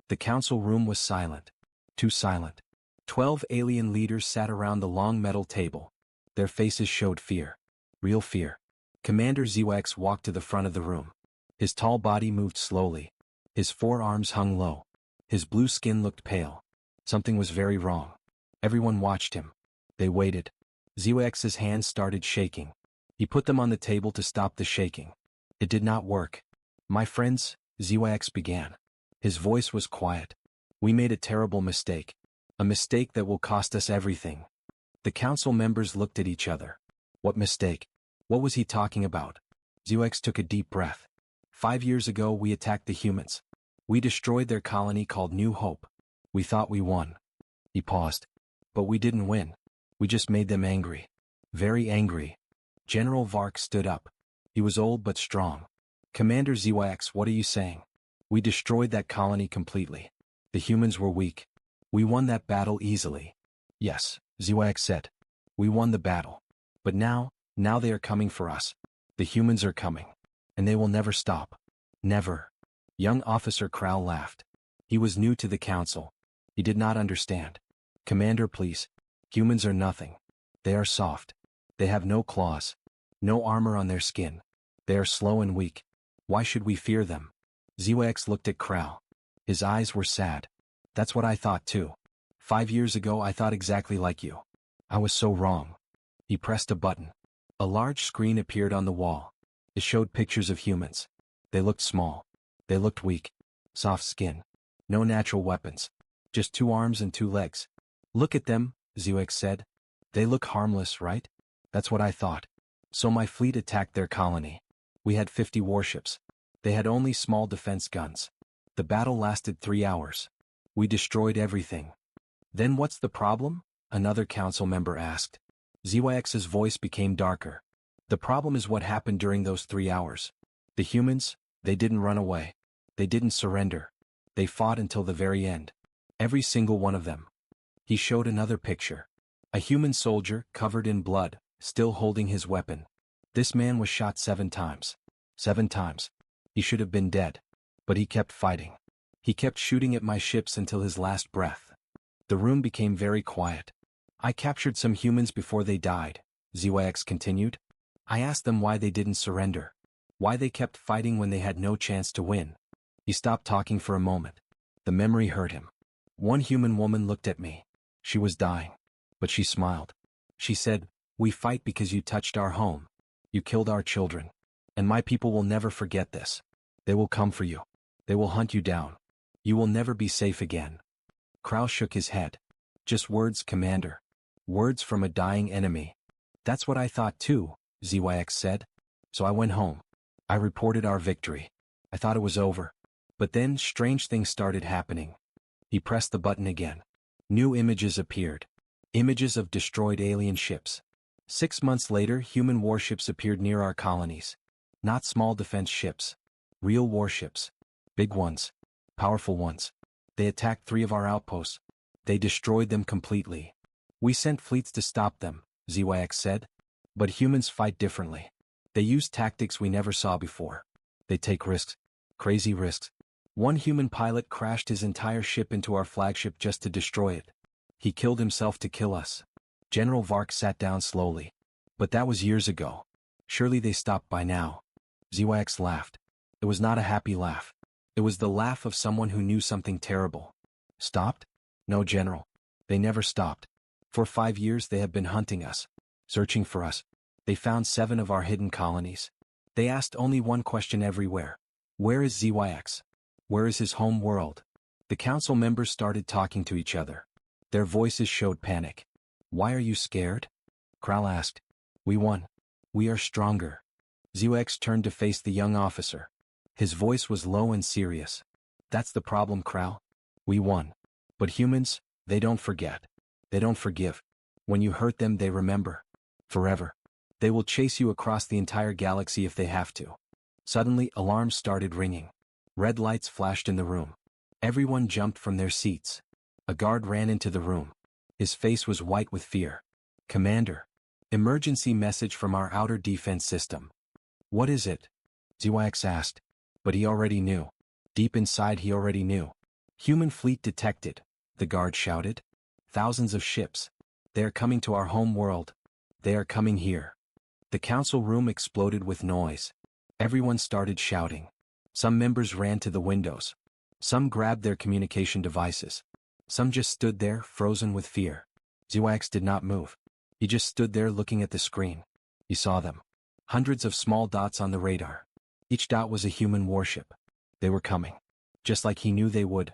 The council room was silent. Too silent. 12 alien leaders sat around the long metal table. Their faces showed fear. Real fear. Commander ZYX walked to the front of the room. His tall body moved slowly. His forearms hung low. His blue skin looked pale. Something was very wrong. Everyone watched him. They waited. ZYX's hands started shaking. He put them on the table to stop the shaking. It did not work. My friends, ZYX began. His voice was quiet. We made a terrible mistake. A mistake that will cost us everything. The council members looked at each other. What mistake? What was he talking about? ZYX took a deep breath. 5 years ago we attacked the humans. We destroyed their colony called New Hope. We thought we won. He paused. But we didn't win. We just made them angry. Very angry. General Vark stood up. He was old but strong. Commander ZYX, what are you saying? We destroyed that colony completely. The humans were weak. We won that battle easily. Yes, ZYX said. We won the battle. But now they are coming for us. The humans are coming. And they will never stop. Never. Young Officer Crow laughed. He was new to the council. He did not understand. Commander, please. Humans are nothing. They are soft. They have no claws. No armor on their skin. They are slow and weak. Why should we fear them? ZYX looked at Crow. His eyes were sad. That's what I thought too. 5 years ago I thought exactly like you. I was so wrong. He pressed a button. A large screen appeared on the wall. It showed pictures of humans. They looked small. They looked weak. Soft skin. No natural weapons. Just 2 arms and 2 legs. Look at them, ZYX said. They look harmless, right? That's what I thought. So my fleet attacked their colony. We had 50 warships. They had only small defense guns. The battle lasted 3 hours. We destroyed everything. Then what's the problem? Another council member asked. ZYX's voice became darker. The problem is what happened during those 3 hours. The humans, they didn't run away. They didn't surrender. They fought until the very end. Every single one of them. He showed another picture. A human soldier, covered in blood, still holding his weapon. This man was shot 7 times. 7 times. He should have been dead. But he kept fighting. He kept shooting at my ships until his last breath. The room became very quiet. I captured some humans before they died, ZYX continued. I asked them why they didn't surrender. Why they kept fighting when they had no chance to win. He stopped talking for a moment. The memory hurt him. One human woman looked at me. She was dying. But she smiled. She said, "We fight because you touched our home. You killed our children. And my people will never forget this. They will come for you. They will hunt you down. You will never be safe again." Crow shook his head. Just words, Commander. Words from a dying enemy. That's what I thought too, ZYX said. So I went home. I reported our victory. I thought it was over. But then strange things started happening. He pressed the button again. New images appeared. Images of destroyed alien ships. 6 months later, human warships appeared near our colonies. Not small defense ships. Real warships. Big ones. Powerful ones. They attacked 3 of our outposts. They destroyed them completely. We sent fleets to stop them, ZYX said. But humans fight differently. They use tactics we never saw before. They take risks. Crazy risks. One human pilot crashed his entire ship into our flagship just to destroy it. He killed himself to kill us. General Vark sat down slowly. But that was years ago. Surely they stopped by now. ZYX laughed. It was not a happy laugh. It was the laugh of someone who knew something terrible. Stopped? No, General. They never stopped. For 5 years they have been hunting us. Searching for us. They found 7 of our hidden colonies. They asked only one question everywhere. Where is ZYX? Where is his home world? The council members started talking to each other. Their voices showed panic. Why are you scared? Crow asked. We won. We are stronger. ZYX turned to face the young officer. His voice was low and serious. That's the problem, Crow. We won. But humans, they don't forget. They don't forgive. When you hurt them, they remember. Forever. They will chase you across the entire galaxy if they have to. Suddenly, alarms started ringing. Red lights flashed in the room. Everyone jumped from their seats. A guard ran into the room. His face was white with fear. Commander. Emergency message from our outer defense system. What is it? ZYX asked. But he already knew. Deep inside he already knew. Human fleet detected, the guard shouted. Thousands of ships. They are coming to our home world. They are coming here. The council room exploded with noise. Everyone started shouting. Some members ran to the windows. Some grabbed their communication devices. Some just stood there, frozen with fear. ZYX did not move. He just stood there looking at the screen. He saw them. Hundreds of small dots on the radar. Each dot was a human warship. They were coming. Just like he knew they would.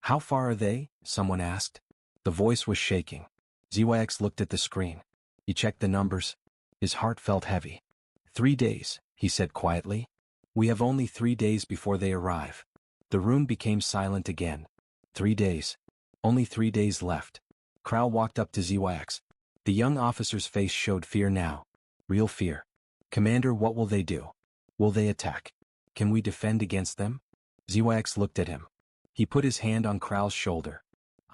How far are they? Someone asked. The voice was shaking. ZYX looked at the screen. He checked the numbers. His heart felt heavy. 3 days, he said quietly. We have only 3 days before they arrive. The room became silent again. 3 days. Only 3 days left. Krau walked up to ZYX. The young officer's face showed fear now. Real fear. Commander, what will they do? Will they attack? Can we defend against them? ZYX looked at him. He put his hand on Krau's shoulder.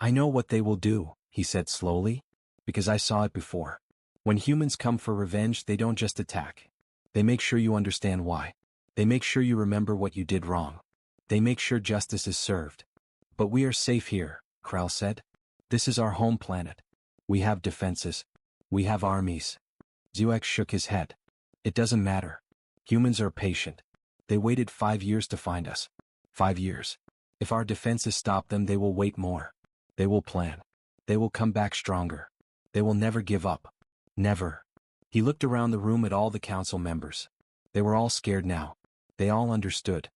I know what they will do, he said slowly, because I saw it before. When humans come for revenge, they don't just attack. They make sure you understand why. They make sure you remember what you did wrong. They make sure justice is served. But we are safe here, Krau said. This is our home planet. We have defenses. We have armies. ZYX shook his head. It doesn't matter. Humans are patient. They waited 5 years to find us. 5 years. If our defenses stop them, they will wait more. They will plan. They will come back stronger. They will never give up. Never. He looked around the room at all the council members. They were all scared now. They all understood.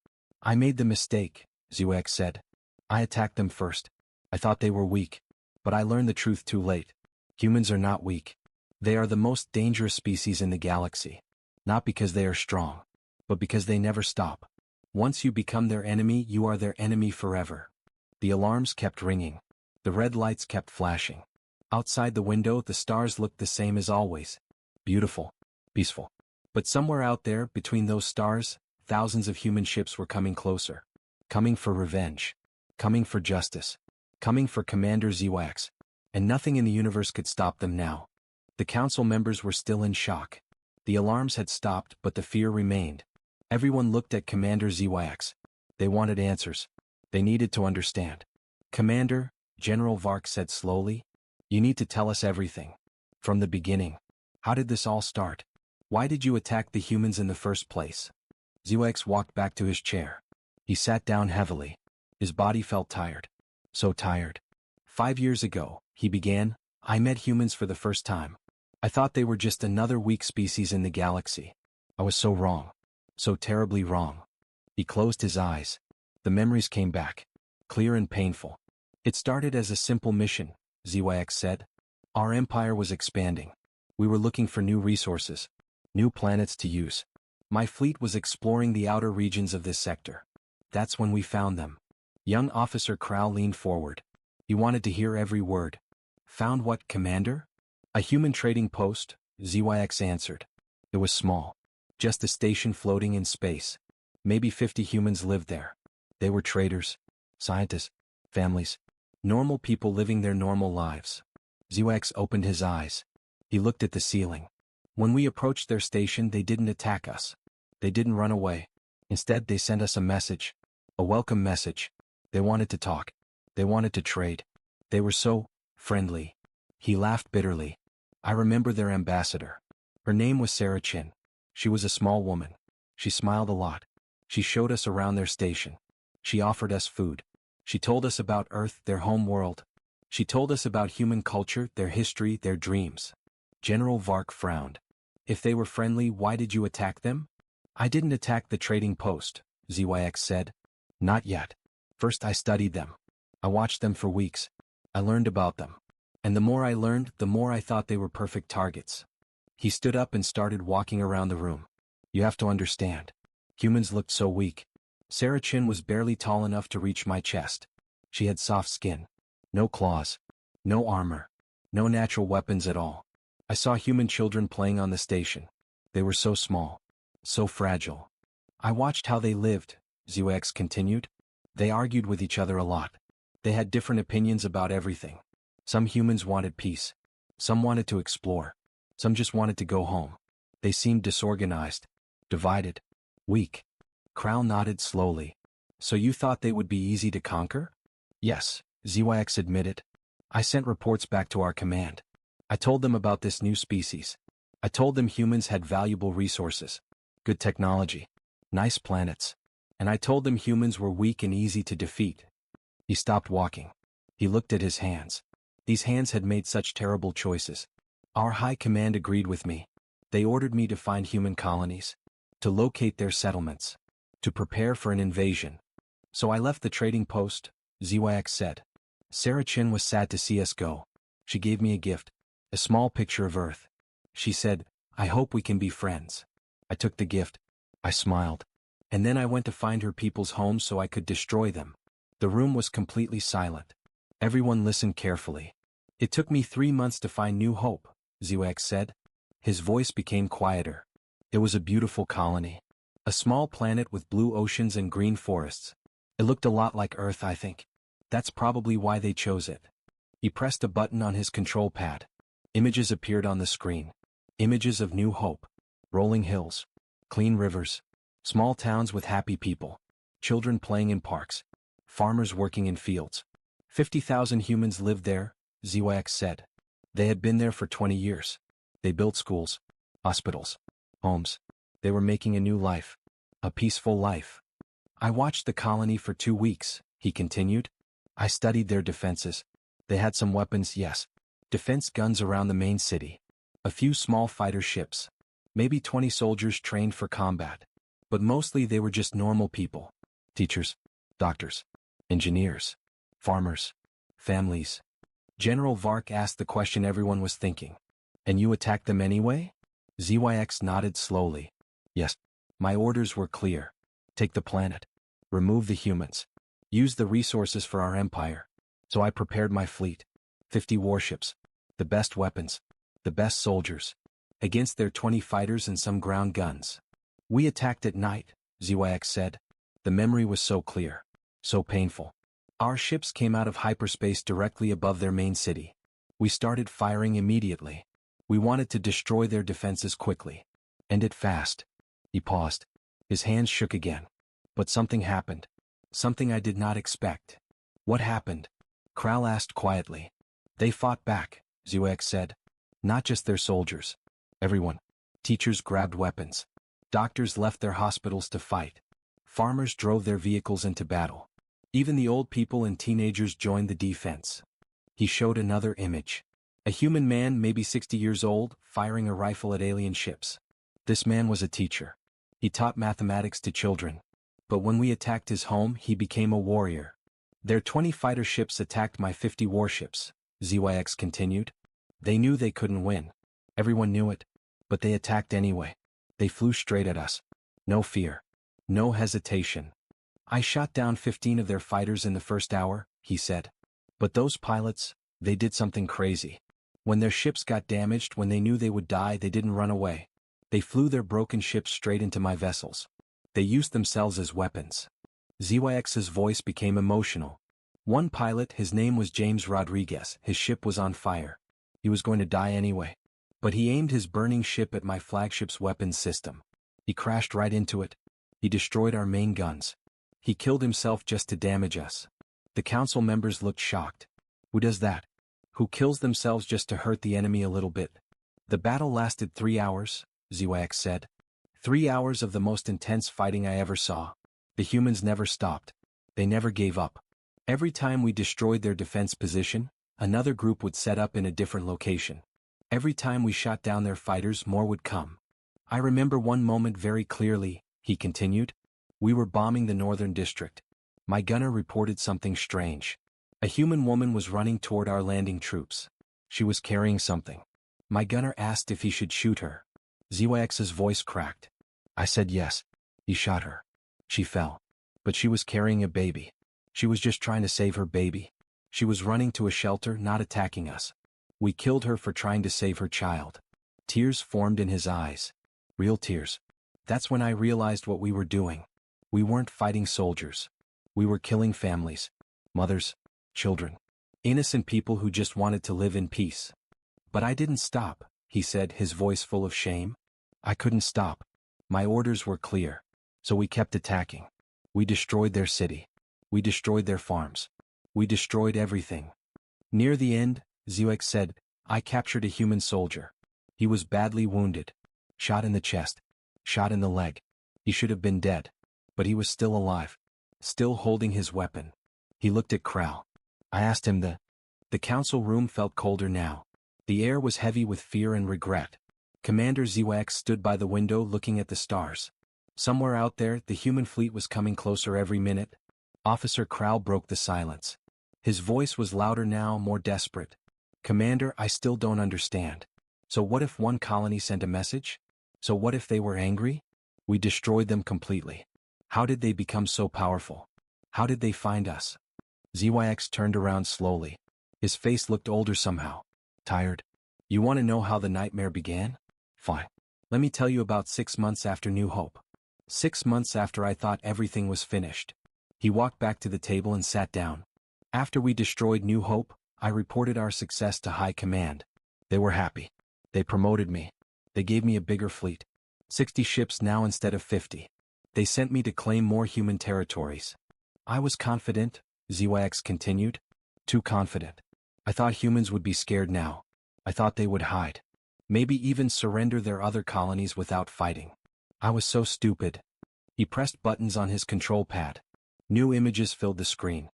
I made the mistake, ZYX said. I attacked them first. I thought they were weak. But I learned the truth too late. Humans are not weak. They are the most dangerous species in the galaxy. Not because they are strong, but because they never stop. Once you become their enemy, you are their enemy forever. The alarms kept ringing. The red lights kept flashing. Outside the window, the stars looked the same as always. Beautiful. Peaceful. But somewhere out there, between those stars, thousands of human ships were coming closer. Coming for revenge. Coming for justice. Coming for Commander ZYX. And nothing in the universe could stop them now. The council members were still in shock. The alarms had stopped, but the fear remained. Everyone looked at Commander ZYX. They wanted answers. They needed to understand. Commander, General Vark said slowly, you need to tell us everything. From the beginning. How did this all start? Why did you attack the humans in the first place? ZYX walked back to his chair. He sat down heavily. His body felt tired. So tired. 5 years ago, he began, I met humans for the first time. I thought they were just another weak species in the galaxy. I was so wrong. So terribly wrong. He closed his eyes. The memories came back. Clear and painful. It started as a simple mission, ZYX said. Our empire was expanding. We were looking for new resources. New planets to use. My fleet was exploring the outer regions of this sector. That's when we found them. Young Officer Krau leaned forward. He wanted to hear every word. Found what, Commander? A human trading post, ZYX answered. It was small. Just a station floating in space. Maybe 50 humans lived there. They were traders, scientists, families, normal people living their normal lives. ZYX opened his eyes. He looked at the ceiling. When we approached their station, they didn't attack us. They didn't run away. Instead, they sent us a message. A welcome message. They wanted to talk. They wanted to trade. They were so friendly. He laughed bitterly. I remember their ambassador. Her name was Sarah Chin. She was a small woman. She smiled a lot. She showed us around their station. She offered us food. She told us about Earth, their home world. She told us about human culture, their history, their dreams. General Vark frowned. If they were friendly, why did you attack them? I didn't attack the trading post, ZYX said. Not yet. First I studied them. I watched them for weeks. I learned about them. And the more I learned, the more I thought they were perfect targets. He stood up and started walking around the room. You have to understand. Humans looked so weak. Sarah Chin was barely tall enough to reach my chest. She had soft skin. No claws. No armor. No natural weapons at all. I saw human children playing on the station. They were so small. So fragile. I watched how they lived, ZYX continued. They argued with each other a lot. They had different opinions about everything. Some humans wanted peace. Some wanted to explore. Some just wanted to go home. They seemed disorganized. Divided. Weak. Krau nodded slowly. So you thought they would be easy to conquer? Yes, ZYX admitted. I sent reports back to our command. I told them about this new species. I told them humans had valuable resources, good technology, nice planets. And I told them humans were weak and easy to defeat. He stopped walking. He looked at his hands. These hands had made such terrible choices. Our high command agreed with me. They ordered me to find human colonies, to locate their settlements, to prepare for an invasion. So I left the trading post, ZYX said. Sarah Chin was sad to see us go. She gave me a gift, a small picture of Earth. She said, I hope we can be friends. I took the gift. I smiled. And then I went to find her people's homes so I could destroy them. The room was completely silent. Everyone listened carefully. It took me 3 months to find New Hope, ZYX said. His voice became quieter. It was a beautiful colony. A small planet with blue oceans and green forests. It looked a lot like Earth, I think. That's probably why they chose it. He pressed a button on his control pad. Images appeared on the screen. Images of New Hope. Rolling hills. Clean rivers. Small towns with happy people. Children playing in parks. Farmers working in fields. 50,000 humans lived there, ZYX said. They had been there for 20 years. They built schools, hospitals, homes. They were making a new life. A peaceful life. I watched the colony for 2 weeks, he continued. I studied their defenses. They had some weapons, yes. Defense guns around the main city. A few small fighter ships. Maybe 20 soldiers trained for combat. But mostly they were just normal people. Teachers, doctors, engineers, farmers, families. General Vark asked the question everyone was thinking. And you attacked them anyway? ZYX nodded slowly. Yes. My orders were clear. Take the planet. Remove the humans. Use the resources for our empire. So I prepared my fleet. 50 warships. The best weapons. The best soldiers. Against their 20 fighters and some ground guns. We attacked at night, ZYX said. The memory was so clear. So painful. Our ships came out of hyperspace directly above their main city. We started firing immediately. We wanted to destroy their defenses quickly. End it fast. He paused. His hands shook again. But something happened. Something I did not expect. What happened? Kral asked quietly. They fought back, ZYX said. Not just their soldiers. Everyone. Teachers grabbed weapons. Doctors left their hospitals to fight. Farmers drove their vehicles into battle. Even the old people and teenagers joined the defense. He showed another image. A human man, maybe 60 years old, firing a rifle at alien ships. This man was a teacher. He taught mathematics to children. But when we attacked his home, he became a warrior. Their 20 fighter ships attacked my 50 warships, ZYX continued. They knew they couldn't win. Everyone knew it. But they attacked anyway. They flew straight at us. No fear. No hesitation. I shot down 15 of their fighters in the first hour, he said. But those pilots, they did something crazy. When their ships got damaged, when they knew they would die, they didn't run away. They flew their broken ships straight into my vessels. They used themselves as weapons. ZYX's voice became emotional. One pilot, his name was James Rodriguez, his ship was on fire. He was going to die anyway. But he aimed his burning ship at my flagship's weapons system. He crashed right into it. He destroyed our main guns. He killed himself just to damage us. The council members looked shocked. Who does that? Who kills themselves just to hurt the enemy a little bit? The battle lasted 3 hours, ZYX said. 3 hours of the most intense fighting I ever saw. The humans never stopped. They never gave up. Every time we destroyed their defense position, another group would set up in a different location. Every time we shot down their fighters, more would come. I remember one moment very clearly, he continued. We were bombing the northern district. My gunner reported something strange. A human woman was running toward our landing troops. She was carrying something. My gunner asked if he should shoot her. ZYX's voice cracked. I said yes. He shot her. She fell. But she was carrying a baby. She was just trying to save her baby. She was running to a shelter, not attacking us. We killed her for trying to save her child. Tears formed in his eyes. Real tears. That's when I realized what we were doing. We weren't fighting soldiers. We were killing families. Mothers. Children. Innocent people who just wanted to live in peace. But I didn't stop, he said, his voice full of shame. I couldn't stop. My orders were clear. So we kept attacking. We destroyed their city. We destroyed their farms. We destroyed everything. Near the end, ZX said, I captured a human soldier. He was badly wounded. Shot in the chest. Shot in the leg. He should have been dead. But he was still alive. Still holding his weapon. He looked at Krau. I asked him The council room felt colder now. The air was heavy with fear and regret. Commander ZX stood by the window looking at the stars. Somewhere out there, the human fleet was coming closer every minute. Officer Krau broke the silence. His voice was louder now, more desperate. Commander, I still don't understand. So what if one colony sent a message? So what if they were angry? We destroyed them completely. How did they become so powerful? How did they find us? ZYX turned around slowly. His face looked older somehow. Tired. You want to know how the nightmare began? Fine. Let me tell you about 6 months after New Hope. 6 months after I thought everything was finished. He walked back to the table and sat down. After we destroyed New Hope, I reported our success to High Command. They were happy. They promoted me. They gave me a bigger fleet. 60 ships now instead of 50. They sent me to claim more human territories. I was confident, ZYX continued. Too confident. I thought humans would be scared now. I thought they would hide. Maybe even surrender their other colonies without fighting. I was so stupid. He pressed buttons on his control pad. New images filled the screen.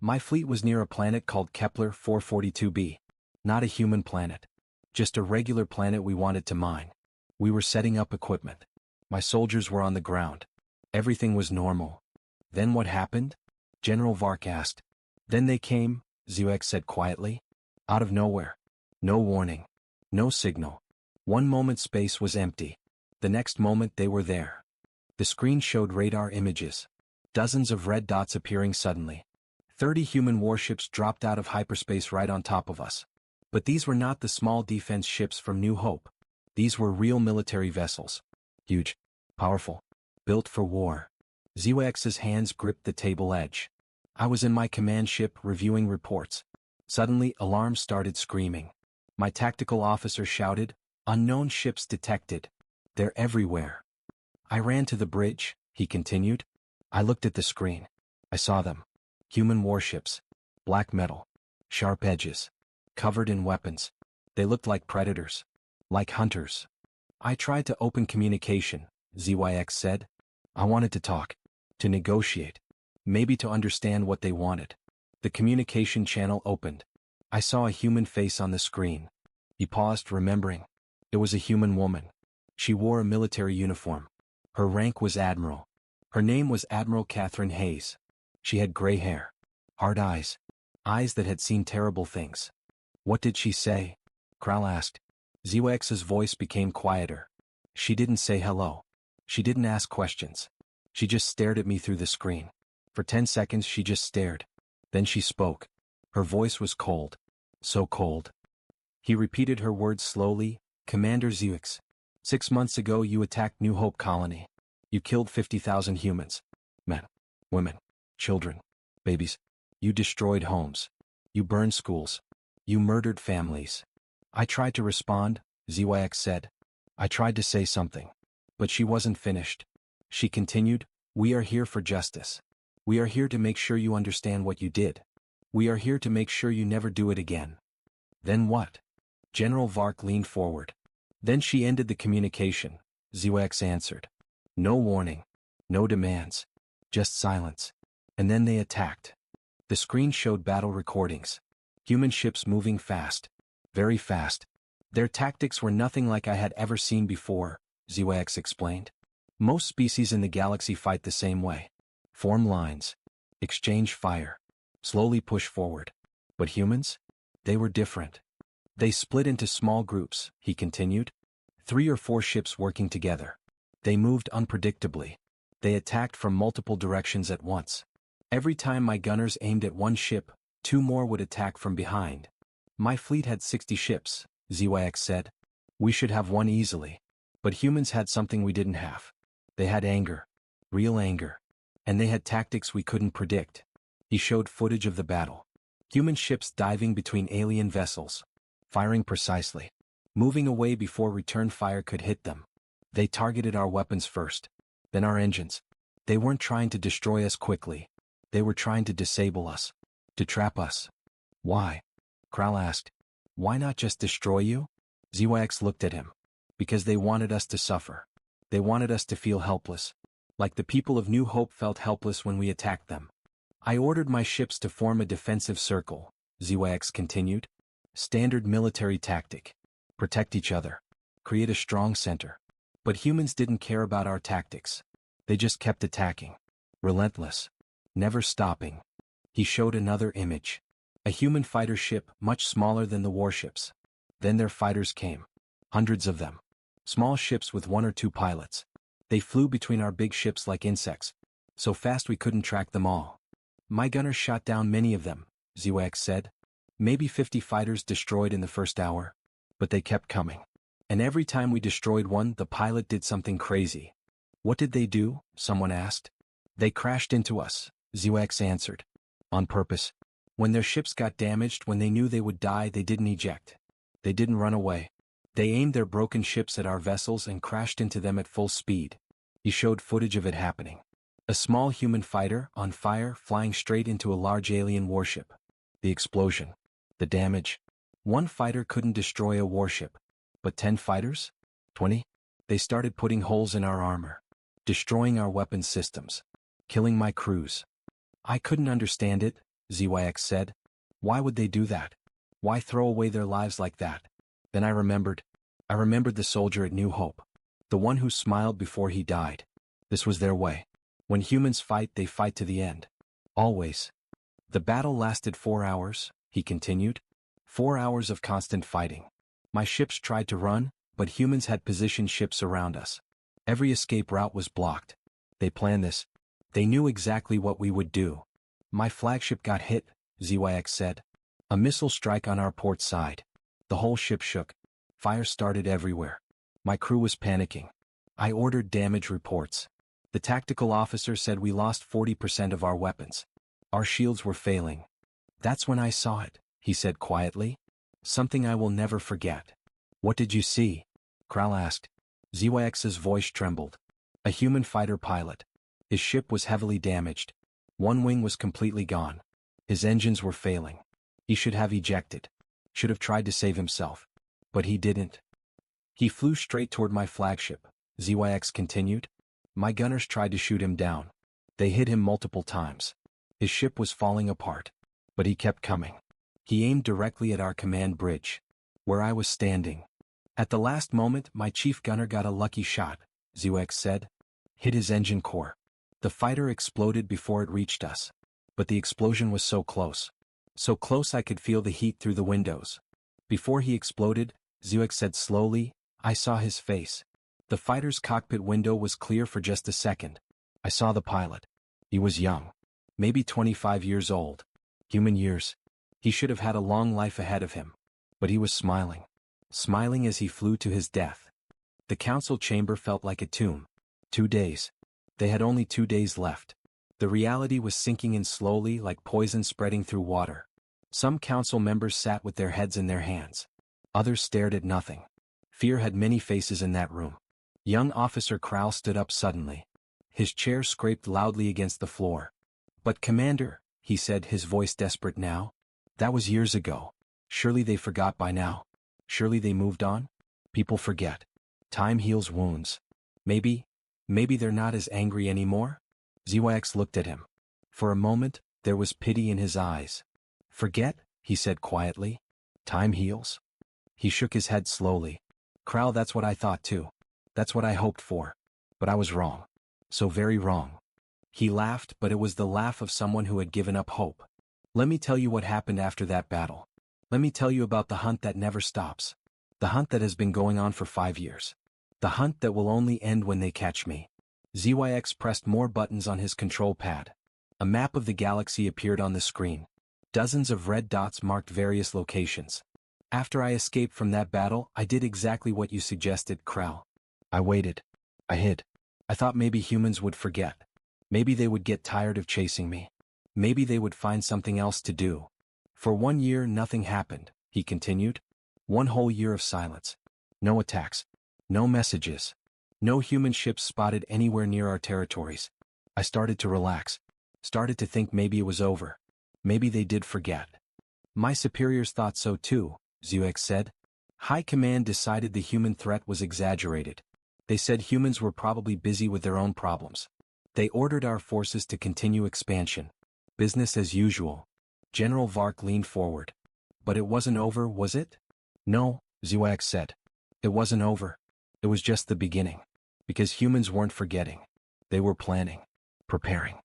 My fleet was near a planet called Kepler 442b. Not a human planet. Just a regular planet we wanted to mine. We were setting up equipment. My soldiers were on the ground. Everything was normal. Then what happened? General Vark asked. Then they came, ZX said quietly. Out of nowhere. No warning. No signal. One moment space was empty. The next moment they were there. The screen showed radar images. Dozens of red dots appearing suddenly. 30 human warships dropped out of hyperspace right on top of us. But these were not the small defense ships from New Hope. These were real military vessels. Huge. Powerful. Built for war. ZYX's hands gripped the table edge. I was in my command ship reviewing reports. Suddenly, alarms started screaming. My tactical officer shouted, "Unknown ships detected. They're everywhere." I ran to the bridge, he continued. I looked at the screen. I saw them. Human warships. Black metal. Sharp edges. Covered in weapons. They looked like predators. Like hunters. I tried to open communication, ZYX said. I wanted to talk. To negotiate. Maybe to understand what they wanted. The communication channel opened. I saw a human face on the screen. He paused, remembering. It was a human woman. She wore a military uniform. Her rank was Admiral. Her name was Admiral Catherine Hayes. She had gray hair. Hard eyes. Eyes that had seen terrible things. What did she say? Kral asked. ZYX's voice became quieter. She didn't say hello. She didn't ask questions. She just stared at me through the screen. For 10 seconds she just stared. Then she spoke. Her voice was cold. So cold. He repeated her words slowly. Commander ZYX. 6 months ago you attacked New Hope Colony. You killed 50,000 humans. Men. Women. Children. Babies. You destroyed homes. You burned schools. You murdered families. I tried to respond, ZYX said. I tried to say something. But she wasn't finished. She continued, we are here for justice. We are here to make sure you understand what you did. We are here to make sure you never do it again. Then what? General Vark leaned forward. Then she ended the communication, ZYX answered. No warning. No demands. Just silence. And then they attacked. The screen showed battle recordings. Human ships moving fast. Very fast. Their tactics were nothing like I had ever seen before, ZYX explained. Most species in the galaxy fight the same way. Form lines. Exchange fire. Slowly push forward. But humans? They were different. They split into small groups, he continued. 3 or 4 ships working together. They moved unpredictably. They attacked from multiple directions at once. Every time my gunners aimed at one ship, 2 more would attack from behind. My fleet had 60 ships, ZYX said. We should have one easily. But humans had something we didn't have. They had anger. Real anger. And they had tactics we couldn't predict. He showed footage of the battle. Human ships diving between alien vessels. Firing precisely. Moving away before return fire could hit them. They targeted our weapons first. Then our engines. They weren't trying to destroy us quickly. They were trying to disable us. To trap us. Why? Kral asked. Why not just destroy you? ZYX looked at him. Because they wanted us to suffer. They wanted us to feel helpless. Like the people of New Hope felt helpless when we attacked them. I ordered my ships to form a defensive circle, ZYX continued. Standard military tactic. Protect each other. Create a strong center. But humans didn't care about our tactics. They just kept attacking. Relentless. Never stopping. He showed another image. A human fighter ship much smaller than the warships. Then their fighters came. Hundreds of them. Small ships with 1 or 2 pilots. They flew between our big ships like insects. So fast we couldn't track them all. My gunners shot down many of them, ZYX said. Maybe 50 fighters destroyed in the first hour. But they kept coming. And every time we destroyed one, the pilot did something crazy. What did they do? Someone asked. They crashed into us, ZYX answered. On purpose. When their ships got damaged, when they knew they would die, they didn't eject. They didn't run away. They aimed their broken ships at our vessels and crashed into them at full speed. He showed footage of it happening. A small human fighter, on fire, flying straight into a large alien warship. The explosion. The damage. One fighter couldn't destroy a warship. But 10 fighters? 20? They started putting holes in our armor. Destroying our weapons systems. Killing my crews. I couldn't understand it, ZYX said. Why would they do that? Why throw away their lives like that? Then I remembered the soldier at New Hope. The one who smiled before he died. This was their way. When humans fight, they fight to the end. Always. The battle lasted 4 hours, he continued. 4 hours of constant fighting. My ships tried to run, but humans had positioned ships around us. Every escape route was blocked. They planned this. They knew exactly what we would do. My flagship got hit, ZYX said. A missile strike on our port side. The whole ship shook. Fire started everywhere. My crew was panicking. I ordered damage reports. The tactical officer said we lost 40% of our weapons. Our shields were failing. That's when I saw it, he said quietly. Something I will never forget. What did you see? Kral asked. ZYX's voice trembled. A human fighter pilot. His ship was heavily damaged. One wing was completely gone. His engines were failing. He should have ejected. Should have tried to save himself. But he didn't. He flew straight toward my flagship, ZYX continued. My gunners tried to shoot him down. They hit him multiple times. His ship was falling apart. But he kept coming. He aimed directly at our command bridge, where I was standing. At the last moment, my chief gunner got a lucky shot, ZYX said. Hit his engine core. The fighter exploded before it reached us. But the explosion was so close. So close I could feel the heat through the windows. Before he exploded, ZYX said slowly, I saw his face. The fighter's cockpit window was clear for just a second. I saw the pilot. He was young. Maybe 25 years old. Human years. He should have had a long life ahead of him. But he was smiling. Smiling as he flew to his death. The council chamber felt like a tomb. 2 days. They had only 2 days left. The reality was sinking in slowly like poison spreading through water. Some council members sat with their heads in their hands. Others stared at nothing. Fear had many faces in that room. Young Officer Kral stood up suddenly. His chair scraped loudly against the floor. But Commander, he said, his voice desperate now. That was years ago. Surely they forgot by now. Surely they moved on? People forget. Time heals wounds. Maybe they're not as angry anymore? ZYX looked at him. For a moment, there was pity in his eyes. Forget, he said quietly. Time heals? He shook his head slowly. Kral, that's what I thought too. That's what I hoped for. But I was wrong. So very wrong. He laughed, but it was the laugh of someone who had given up hope. Let me tell you what happened after that battle. Let me tell you about the hunt that never stops. The hunt that has been going on for 5 years. The hunt that will only end when they catch me. ZYX pressed more buttons on his control pad. A map of the galaxy appeared on the screen. Dozens of red dots marked various locations. After I escaped from that battle, I did exactly what you suggested, Kral. I waited. I hid. I thought maybe humans would forget. Maybe they would get tired of chasing me. Maybe they would find something else to do. For 1 year nothing happened, he continued. 1 whole year of silence. No attacks. No messages. No human ships spotted anywhere near our territories. I started to relax. Started to think maybe it was over. Maybe they did forget. My superiors thought so too, Zuex said. High Command decided the human threat was exaggerated. They said humans were probably busy with their own problems. They ordered our forces to continue expansion. Business as usual. General Vark leaned forward. But it wasn't over, was it? No, Zuex said. It wasn't over. It was just the beginning. Because humans weren't forgetting. They were planning. Preparing.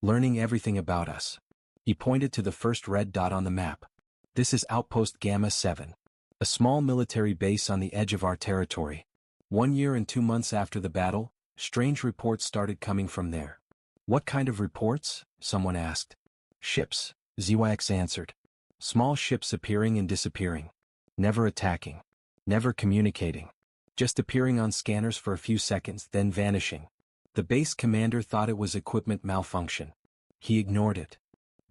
Learning everything about us. He pointed to the first red dot on the map. This is Outpost Gamma 7. A small military base on the edge of our territory. 1 year and 2 months after the battle, strange reports started coming from there. What kind of reports? Someone asked. Ships, Zuex answered. Small ships appearing and disappearing. Never attacking. Never communicating. Just appearing on scanners for a few seconds, then vanishing. The base commander thought it was equipment malfunction. He ignored it.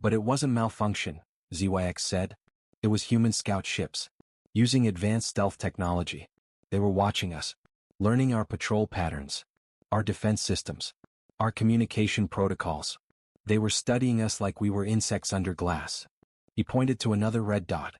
But it wasn't malfunction, Zuex said. It was human scout ships. Using advanced stealth technology. They were watching us. Learning our patrol patterns. Our defense systems. Our communication protocols. They were studying us like we were insects under glass. He pointed to another red dot.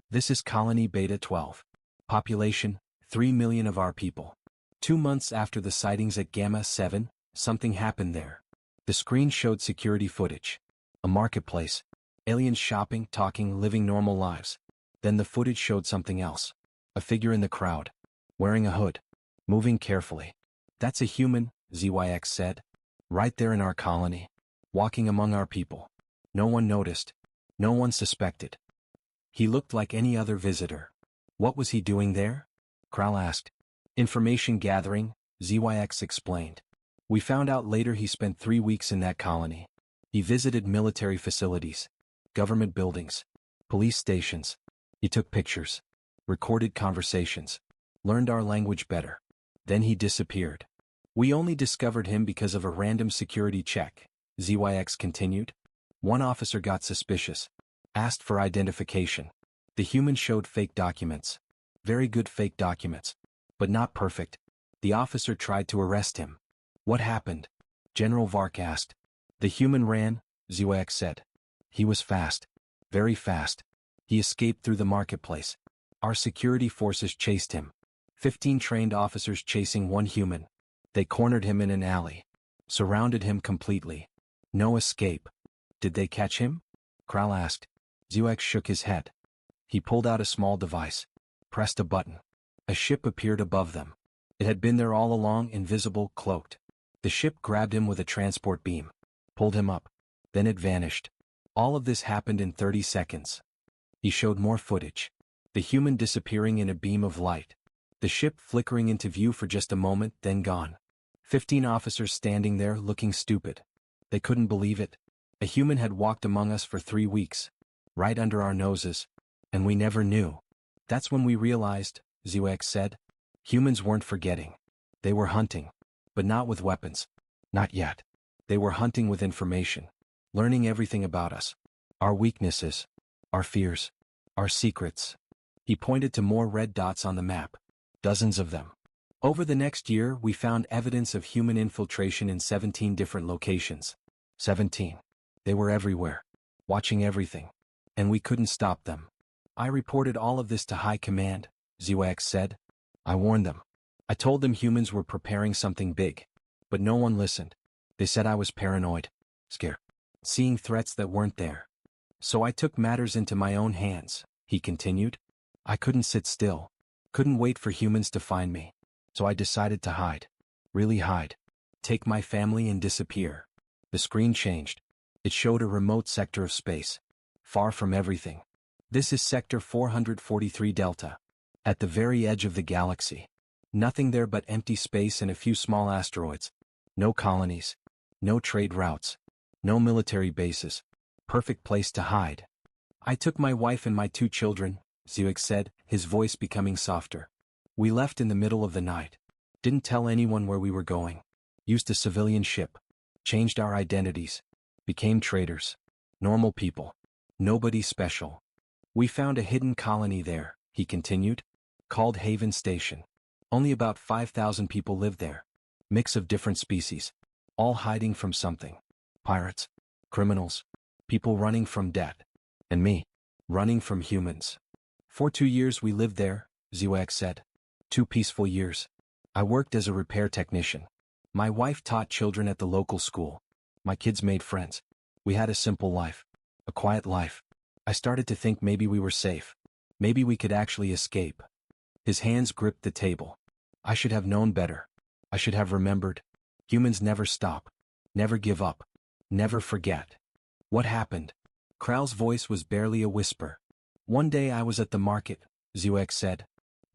This is Colony Beta 12. Population, 3 million of our people. 2 months after the sightings at Gamma 7, something happened there. The screen showed security footage. A marketplace. Aliens shopping, talking, living normal lives. Then the footage showed something else. A figure in the crowd. Wearing a hood. Moving carefully. That's a human, Zuex said. Right there in our colony. Walking among our people. No one noticed. No one suspected. He looked like any other visitor. What was he doing there? Kral asked. Information gathering, Zuex explained. We found out later he spent 3 weeks in that colony. He visited military facilities, government buildings, police stations. He took pictures, recorded conversations, learned our language better. Then he disappeared. We only discovered him because of a random security check, Zuex continued. One officer got suspicious, asked for identification. The human showed fake documents. Very good fake documents. But not perfect. The officer tried to arrest him. What happened? General Vark asked. The human ran, Zuex said. He was fast. Very fast. He escaped through the marketplace. Our security forces chased him. 15 trained officers chasing one human. They cornered him in an alley. Surrounded him completely. No escape. Did they catch him? Kral asked. Zuex shook his head. He pulled out a small device. Pressed a button. A ship appeared above them. It had been there all along, invisible, cloaked. The ship grabbed him with a transport beam. Pulled him up. Then it vanished. All of this happened in 30 seconds. He showed more footage. The human disappearing in a beam of light. The ship flickering into view for just a moment, then gone. 15 officers standing there looking stupid. They couldn't believe it. A human had walked among us for 3 weeks. Right under our noses. And we never knew. That's when we realized, Zuex said. Humans weren't forgetting. They were hunting. But not with weapons. Not yet. They were hunting with information. Learning everything about us. Our weaknesses. Our fears. Our secrets. He pointed to more red dots on the map. Dozens of them. Over the next year, we found evidence of human infiltration in 17 different locations. 17. They were everywhere. Watching everything. And we couldn't stop them. I reported all of this to High Command, Zuex said. I warned them. I told them humans were preparing something big. But no one listened. They said I was paranoid. Scared. Seeing threats that weren't there. So I took matters into my own hands, he continued. I couldn't sit still. Couldn't wait for humans to find me. So I decided to hide. Really hide. Take my family and disappear. The screen changed. It showed a remote sector of space. Far from everything. This is Sector 443 Delta. At the very edge of the galaxy. Nothing there but empty space and a few small asteroids. No colonies. No trade routes. No military bases. Perfect place to hide. I took my wife and my 2 children, Zuex said, his voice becoming softer. We left in the middle of the night. Didn't tell anyone where we were going. Used a civilian ship. Changed our identities. Became traders. Normal people. Nobody special. We found a hidden colony there, he continued. Called Haven Station. Only about 5,000 people lived there. Mix of different species. All hiding from something. Pirates. Criminals. People running from debt. And me. Running from humans. For 2 years we lived there, ZYX said. 2 peaceful years. I worked as a repair technician. My wife taught children at the local school. My kids made friends. We had a simple life. A quiet life. I started to think maybe we were safe. Maybe we could actually escape. His hands gripped the table. I should have known better. I should have remembered. Humans never stop. Never give up. Never forget. What happened? Kral's voice was barely a whisper. One day I was at the market, ZYX said,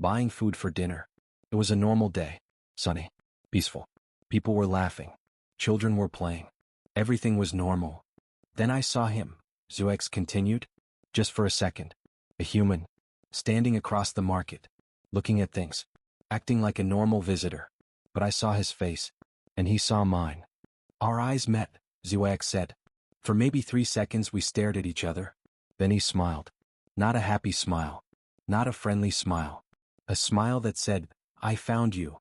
buying food for dinner. It was a normal day. Sunny. Peaceful. People were laughing. Children were playing. Everything was normal. Then I saw him, ZYX continued. Just for a second. A human. Standing across the market. Looking at things. Acting like a normal visitor. But I saw his face. And he saw mine. Our eyes met, ZYX said. For maybe 3 seconds we stared at each other. Then he smiled. Not a happy smile. Not a friendly smile. A smile that said, I found you.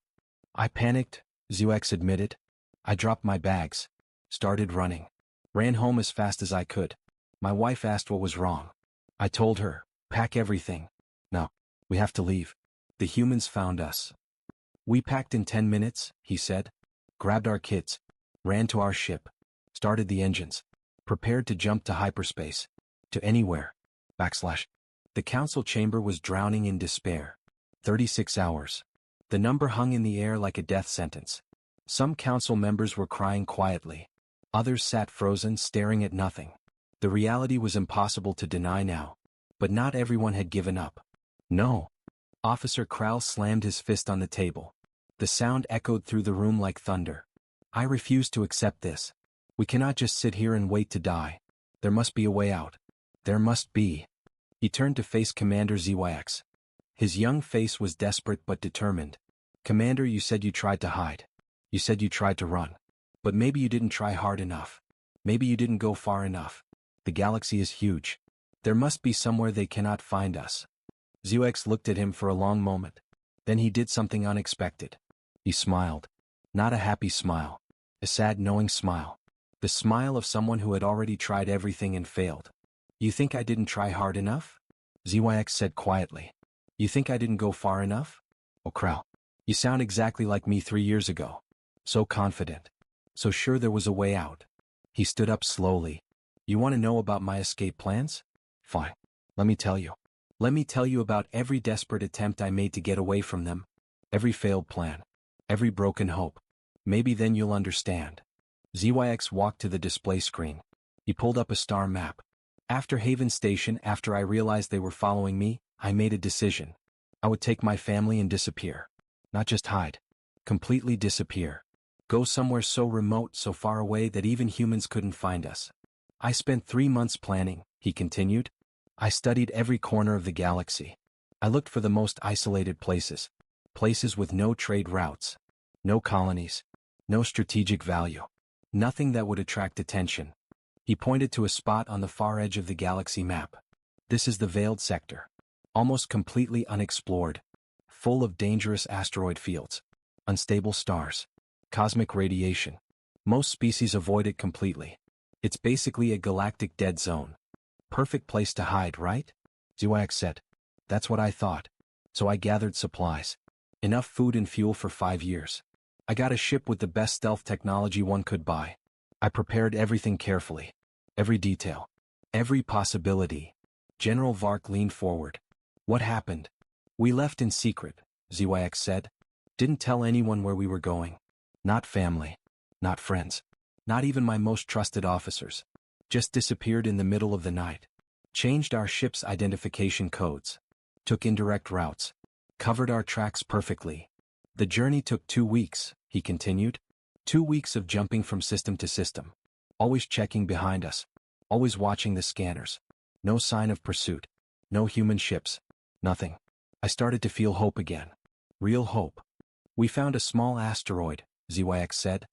I panicked, ZYX admitted. I dropped my bags. Started running. Ran home as fast as I could. My wife asked what was wrong. I told her, pack everything. No, we have to leave. The humans found us. We packed in 10 minutes, he said. Grabbed our kids. Ran to our ship. Started the engines. Prepared to jump to hyperspace. To anywhere. The council chamber was drowning in despair. 36 hours. The number hung in the air like a death sentence. Some council members were crying quietly. Others sat frozen, staring at nothing. The reality was impossible to deny now. But not everyone had given up. No. Officer Kral slammed his fist on the table. The sound echoed through the room like thunder. I refuse to accept this. We cannot just sit here and wait to die. There must be a way out. There must be. He turned to face Commander ZYX. His young face was desperate but determined. Commander, you said you tried to hide. You said you tried to run. But maybe you didn't try hard enough. Maybe you didn't go far enough. The galaxy is huge. There must be somewhere they cannot find us. ZYX looked at him for a long moment. Then he did something unexpected. He smiled. Not a happy smile. A sad, knowing smile. The smile of someone who had already tried everything and failed. You think I didn't try hard enough? ZYX said quietly. You think I didn't go far enough? Oh, Kral. You sound exactly like me 3 years ago. So confident. So sure there was a way out. He stood up slowly. You want to know about my escape plans? Fine. Let me tell you. Let me tell you about every desperate attempt I made to get away from them. Every failed plan. Every broken hope. Maybe then you'll understand. ZYX walked to the display screen. He pulled up a star map. After Haven Station, after I realized they were following me, I made a decision. I would take my family and disappear. Not just hide. Completely disappear. Go somewhere so remote, so far away that even humans couldn't find us. I spent 3 months planning, he continued. I studied every corner of the galaxy. I looked for the most isolated places. Places with no trade routes. No colonies. No strategic value. Nothing that would attract attention. He pointed to a spot on the far edge of the galaxy map. This is the Veiled Sector. Almost completely unexplored. Full of dangerous asteroid fields. Unstable stars. Cosmic radiation. Most species avoid it completely. It's basically a galactic dead zone. Perfect place to hide, right? ZYX said. That's what I thought. So I gathered supplies. Enough food and fuel for 5 years. I got a ship with the best stealth technology one could buy. I prepared everything carefully. Every detail. Every possibility. General Vark leaned forward. What happened? We left in secret, ZYX said. Didn't tell anyone where we were going. Not family. Not friends. Not even my most trusted officers. Just disappeared in the middle of the night. Changed our ship's identification codes. Took indirect routes. Covered our tracks perfectly. The journey took 2 weeks, he continued. 2 weeks of jumping from system to system. Always checking behind us. Always watching the scanners. No sign of pursuit. No human ships. Nothing. I started to feel hope again. Real hope. We found a small asteroid, ZYX said.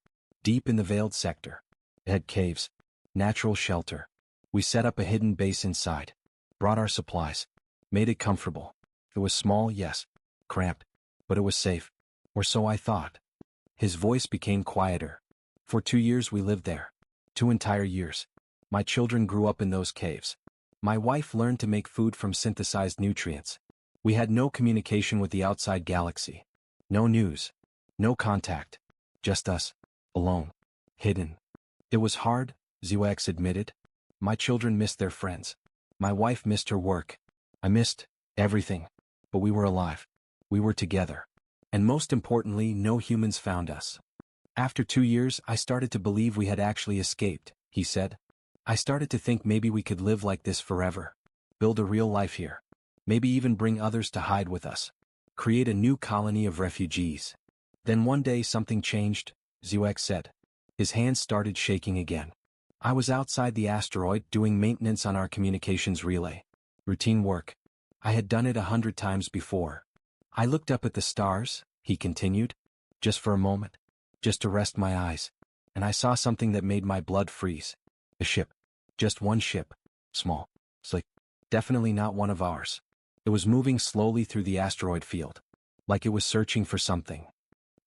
Deep in the Veiled Sector. It had caves. Natural shelter. We set up a hidden base inside. Brought our supplies. Made it comfortable. It was small, yes. Cramped. But it was safe. Or so I thought. His voice became quieter. For 2 years we lived there. 2 entire years. My children grew up in those caves. My wife learned to make food from synthesized nutrients. We had no communication with the outside galaxy. No news. No contact. Just us. Alone. Hidden. It was hard, ZYX admitted. My children missed their friends. My wife missed her work. I missed everything. But we were alive. We were together. And most importantly, no humans found us. After 2 years, I started to believe we had actually escaped, he said. I started to think maybe we could live like this forever. Build a real life here. Maybe even bring others to hide with us. Create a new colony of refugees. Then one day something changed, ZYX said. His hands started shaking again. I was outside the asteroid doing maintenance on our communications relay. Routine work. I had done it 100 times before. I looked up at the stars, he continued, just for a moment, just to rest my eyes, and I saw something that made my blood freeze. A ship. Just one ship. Small. Slick. Definitely not one of ours. It was moving slowly through the asteroid field. Like it was searching for something.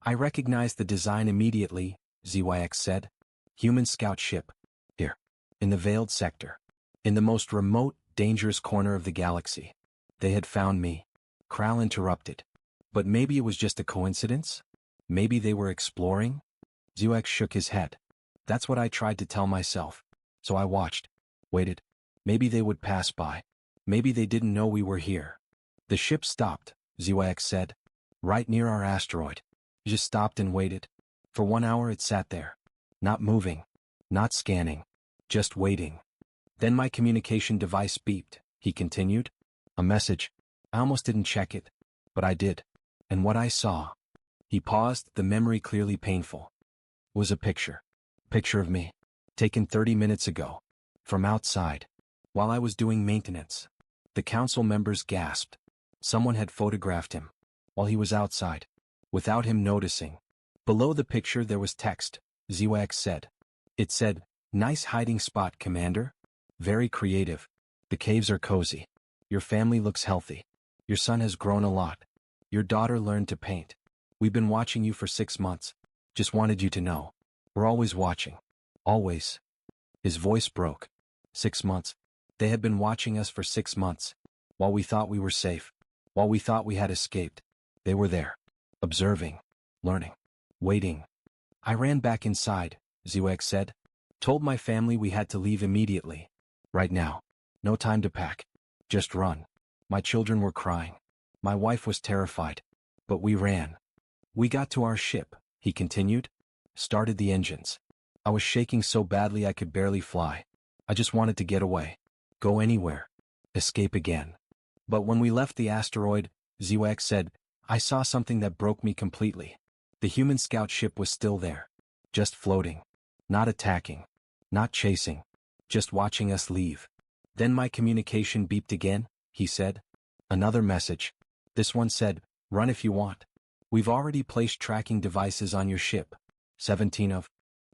I recognized the design immediately, ZYX said. Human scout ship. Here. In the veiled sector. In the most remote, dangerous corner of the galaxy. They had found me. Kral interrupted. But maybe it was just a coincidence? Maybe they were exploring? ZYX shook his head. That's what I tried to tell myself. So I watched. Waited. Maybe they would pass by. Maybe they didn't know we were here. The ship stopped, ZYX said. Right near our asteroid. It just stopped and waited. For 1 hour it sat there. Not moving. Not scanning. Just waiting. Then my communication device beeped, he continued. A message. I almost didn't check it. But I did. And what I saw. He paused, the memory clearly painful. Was a picture. Picture of me. Taken 30 minutes ago. From outside. While I was doing maintenance. The council members gasped. Someone had photographed him. While he was outside. Without him noticing. Below the picture there was text, ZYX said. It said, nice hiding spot, Commander. Very creative. The caves are cozy. Your family looks healthy. Your son has grown a lot. Your daughter learned to paint. We've been watching you for 6 months. Just wanted you to know. We're always watching. Always. His voice broke. 6 months. They had been watching us for 6 months. While we thought we were safe. While we thought we had escaped. They were there. Observing. Learning. Waiting. I ran back inside, ZYX said. Told my family we had to leave immediately. Right now. No time to pack. Just run. My children were crying. My wife was terrified. But we ran. We got to our ship, he continued. Started the engines. I was shaking so badly I could barely fly. I just wanted to get away. Go anywhere. Escape again. But when we left the asteroid, ZYX said, I saw something that broke me completely. The human scout ship was still there. Just floating. Not attacking. Not chasing. Just watching us leave. Then my communication beeped again, he said. Another message. This one said, run if you want. We've already placed tracking devices on your ship. 17 of.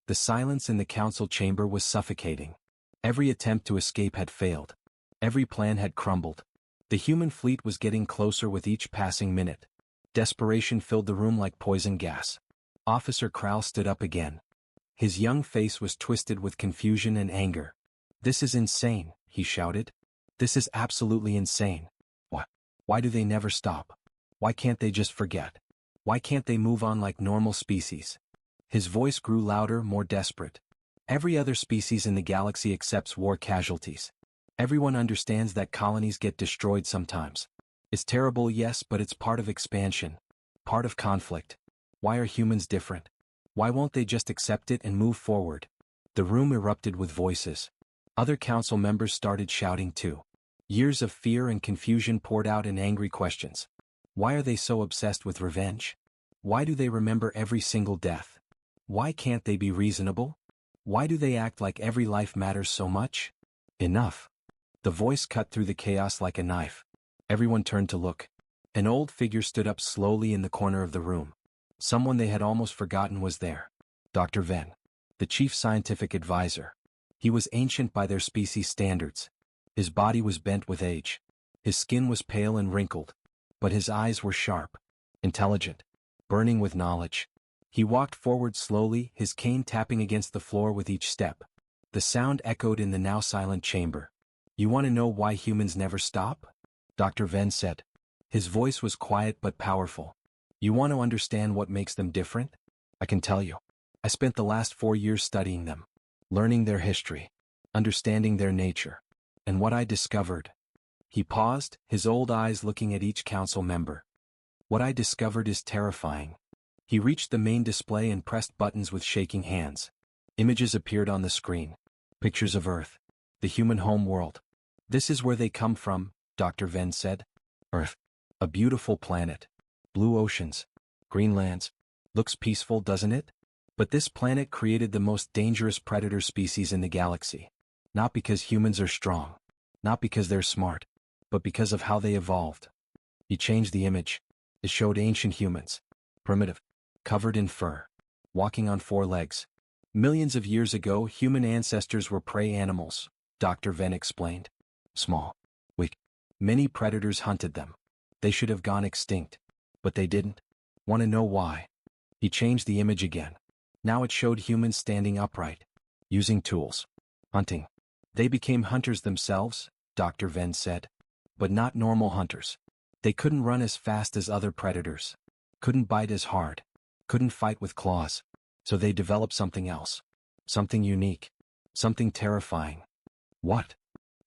The silence in the council chamber was suffocating. Every attempt to escape had failed. Every plan had crumbled. The human fleet was getting closer with each passing minute. Desperation filled the room like poison gas. Officer Kral stood up again. His young face was twisted with confusion and anger. This is insane, he shouted. This is absolutely insane. Why do they never stop? Why can't they just forget? Why can't they move on like normal species? His voice grew louder, more desperate. Every other species in the galaxy accepts war casualties. Everyone understands that colonies get destroyed sometimes. It's terrible, yes, but it's part of expansion. Part of conflict. Why are humans different? Why won't they just accept it and move forward? The room erupted with voices. Other council members started shouting too. Years of fear and confusion poured out in angry questions. Why are they so obsessed with revenge? Why do they remember every single death? Why can't they be reasonable? Why do they act like every life matters so much? Enough. The voice cut through the chaos like a knife. Everyone turned to look. An old figure stood up slowly in the corner of the room. Someone they had almost forgotten was there. Dr. Venn. The chief scientific advisor. He was ancient by their species standards. His body was bent with age. His skin was pale and wrinkled. But his eyes were sharp. Intelligent. Burning with knowledge. He walked forward slowly, his cane tapping against the floor with each step. The sound echoed in the now silent chamber. You want to know why humans never stop? Dr. Venn said. His voice was quiet but powerful. You want to understand what makes them different? I can tell you. I spent the last 4 years studying them, learning their history, understanding their nature. And what I discovered. He paused, his old eyes looking at each council member. What I discovered is terrifying. He reached the main display and pressed buttons with shaking hands. Images appeared on the screen. Pictures of Earth. The human home world. This is where they come from, Dr. Venn said. Earth. A beautiful planet. Blue oceans. Green lands. Looks peaceful, doesn't it? But this planet created the most dangerous predator species in the galaxy. Not because humans are strong. Not because they're smart. But because of how they evolved. He changed the image. It showed ancient humans. Primitive. Covered in fur. Walking on 4 legs. Millions of years ago, human ancestors were prey animals, Dr. Venn explained. Small. Weak. Many predators hunted them. They should have gone extinct. But they didn't. Want to know why? He changed the image again. Now it showed humans standing upright. Using tools. Hunting. They became hunters themselves, Dr. Venn said. But not normal hunters. They couldn't run as fast as other predators. Couldn't bite as hard. Couldn't fight with claws. So they developed something else. Something unique. Something terrifying. What?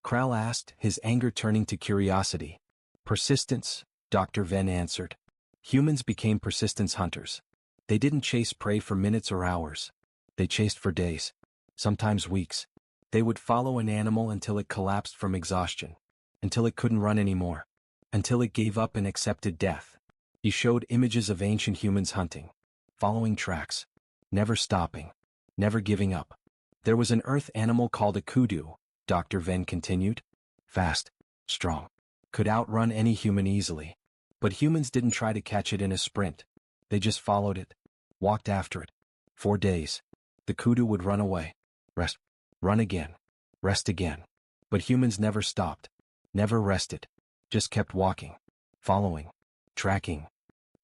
Krell asked, his anger turning to curiosity. Persistence, Dr. Venn answered. Humans became persistence hunters. They didn't chase prey for minutes or hours. They chased for days. Sometimes weeks. They would follow an animal until it collapsed from exhaustion. Until it couldn't run anymore. Until it gave up and accepted death. He showed images of ancient humans hunting. Following tracks. Never stopping. Never giving up. There was an earth animal called a kudu, Dr. Venn continued. Fast. Strong. Could outrun any human easily. But humans didn't try to catch it in a sprint. They just followed it. Walked after it. 4 days. The kudu would run away. Rest. Run again. Rest again. But humans never stopped. Never rested. Just kept walking. Following. Tracking.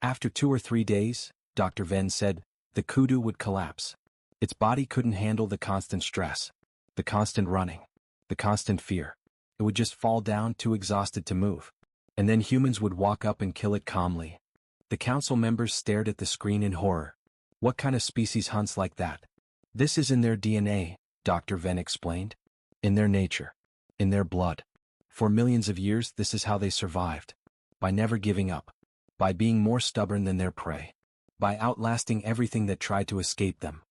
After 2 or 3 days, Dr. Venn said, the kudu would collapse. Its body couldn't handle the constant stress. The constant running. The constant fear. It would just fall down, too exhausted to move. And then humans would walk up and kill it calmly. The council members stared at the screen in horror. What kind of species hunts like that? This is in their DNA, Dr. Venn explained. In their nature. In their blood. For millions of years, this is how they survived. By never giving up. By being more stubborn than their prey. By outlasting everything that tried to escape them.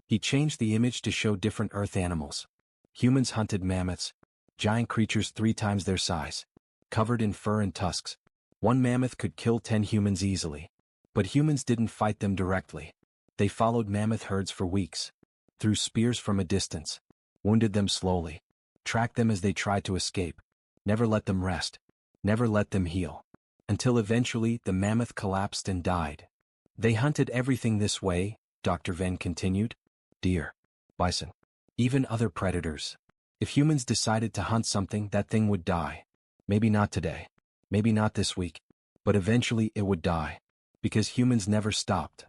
He changed the image to show different earth animals. Humans hunted mammoths. Giant creatures 3 times their size. Covered in fur and tusks. One mammoth could kill 10 humans easily. But humans didn't fight them directly. They followed mammoth herds for weeks. Threw spears from a distance. Wounded them slowly. Tracked them as they tried to escape. Never let them rest. Never let them heal. Until eventually the mammoth collapsed and died. They hunted everything this way, Dr. Venn continued. Deer. Bison. Even other predators. If humans decided to hunt something, that thing would die. Maybe not today. Maybe not this week. But eventually it would die. Because humans never stopped.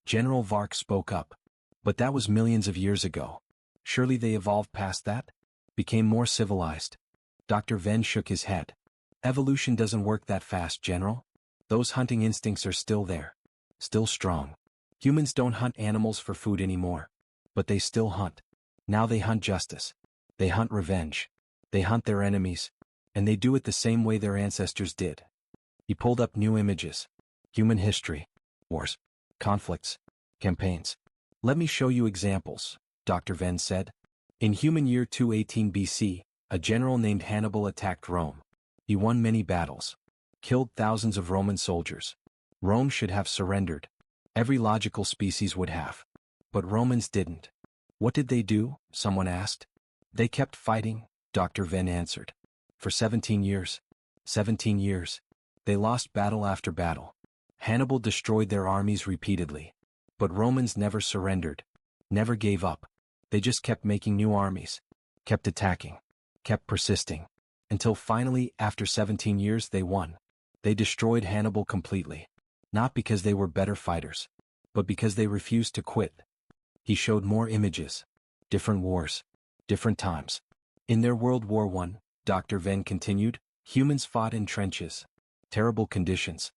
General Vark spoke up. But that was millions of years ago. Surely they evolved past that? Became more civilized. Dr. Venn shook his head. Evolution doesn't work that fast, General. Those hunting instincts are still there. Still strong. Humans don't hunt animals for food anymore. But they still hunt. Now they hunt justice. They hunt revenge. They hunt their enemies. And they do it the same way their ancestors did. He pulled up new images. Human history. Wars. Conflicts. Campaigns. Let me show you examples, Dr. Venn said. In human year 218 BC, a general named Hannibal attacked Rome. He won many battles. Killed thousands of Roman soldiers. Rome should have surrendered. Every logical species would have. But Romans didn't. What did they do? Someone asked. They kept fighting, Dr. Venn answered. For 17 years. 17 years. They lost battle after battle. Hannibal destroyed their armies repeatedly. But Romans never surrendered. Never gave up. They just kept making new armies. Kept attacking. Kept persisting. Until finally, after 17 years, they won. They destroyed Hannibal completely. Not because they were better fighters. But because they refused to quit. He showed more images. Different wars. different times. In their World War I, Dr. Venn continued, humans fought in trenches. Terrible conditions.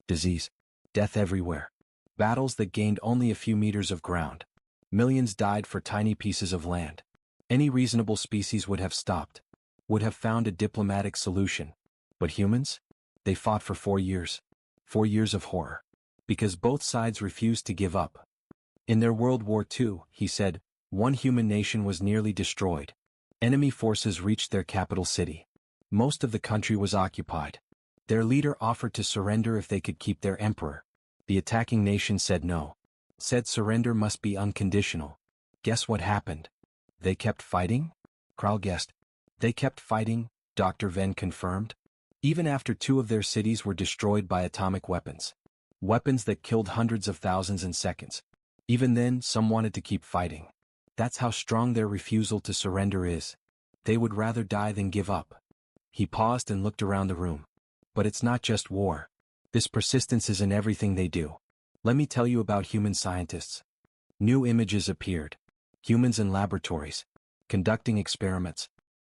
Disease. Death everywhere. Battles that gained only a few meters of ground. Millions died for tiny pieces of land. Any reasonable species would have stopped, would have found a diplomatic solution. But humans? They fought for 4 years. 4 years of horror. Because both sides refused to give up. In their World War II, he said, one human nation was nearly destroyed. Enemy forces reached their capital city. Most of the country was occupied. Their leader offered to surrender if they could keep their emperor. The attacking nation said no. Said surrender must be unconditional. Guess what happened? They kept fighting? Kral guessed. They kept fighting, Dr. Venn confirmed. Even after 2 of their cities were destroyed by atomic weapons. Weapons that killed hundreds of thousands in seconds. Even then, some wanted to keep fighting. That's how strong their refusal to surrender is. They would rather die than give up. He paused and looked around the room. But it's not just war. This persistence is in everything they do. Let me tell you about human scientists. New images appeared. Humans in laboratories. Conducting experiments.